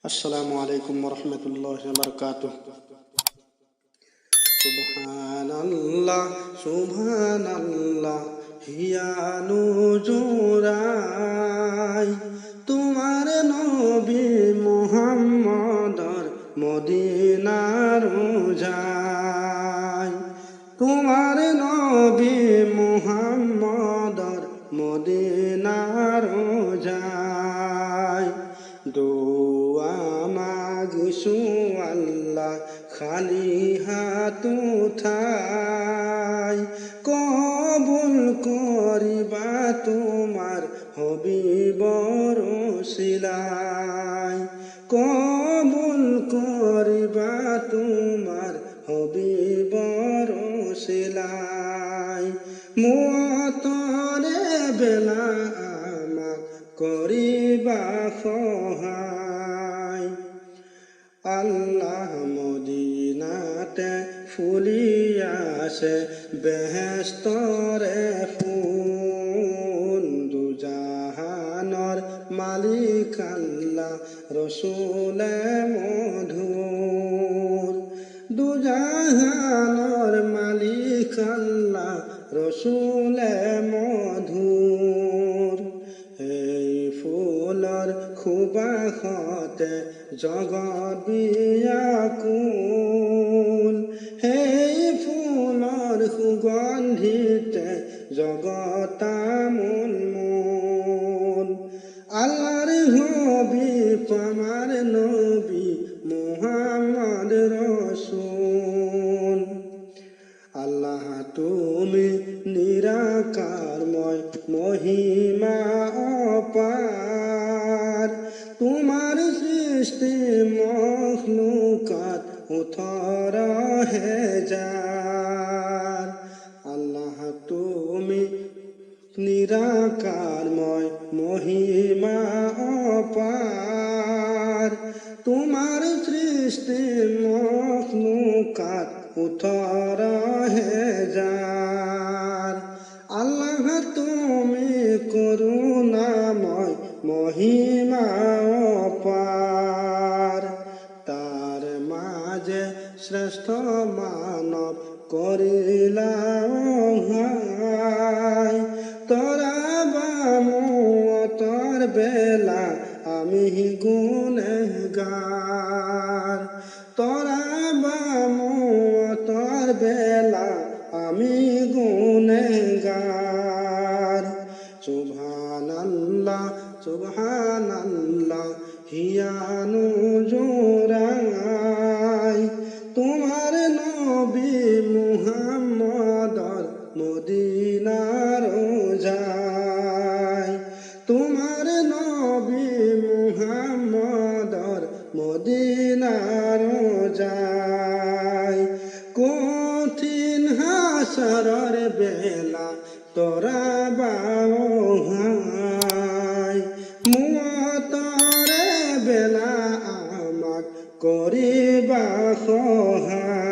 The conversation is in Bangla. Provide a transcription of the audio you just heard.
আসসালামু আলাইকুম ওরহমতুল্লাহি ওয়া বারাকাতুহু। সুবহানাল্লাহ সুবহানাল্লাহ হিয়ানু জোড়াই তোমার নবী মুহাম্মদর মদিনার যায়। তোমার নবী মুহাম্মদর মদিনার যায়। দোয়া মাগিসু আল্লাহ খালি হাত উঠাই, কবুল করিবা তোমার হবিবর ওসিলায়। কবুল করিবা তোমার হবিবর ওসিলায়। মুতরে বেলা আমাক করিবা সহায়। আল্লাহ মদিনাতে ফুলিয়াছে বেহেশতরে ফুল। দুজাহানর মালিক আল্লাহ রসুলে মধুর। দুজাহানর মালিক আল্লাহ রসুলে মধুর। এই ফুলর সুবাসতে জগত ব্যাকুল। সেই ফুলৰ সুগন্ধিতে জগত আমোল। আল্লাহর হবিব আমার নবী মুহাম্মদ রসুল। আল্লাহ তুমি নিরাকারময় মহিমা অপার। তোমার সৃষ্টি মখলুকাত 18,000। আল্লাহ তুমি নিরাকারময় মহিমা অপার। তোমার সৃষ্টি মখলুকাত 18,000। আল্লাহ তুমি করুণাময় মহিমা অপার। তার মাঝে শ্রেষ্ঠ মানব করিলা হায়। তোরা বামুতর বেলা আমি গুনেহগার। তোরা বামুতর বেলা আমি গুনেহগার। সুবহানাল্লাহ সুবহানাল্লাহ হিয়ানু জোড়াই তোমার নবী মুহাম্মদর মদিনার যায়। তোমার নবী মুহাম্মদর মদিনার যায়। কঠিন হাসরের বেলা তোরা বাওহাই। মুতরে বেলা আমাক করিবা সহায়।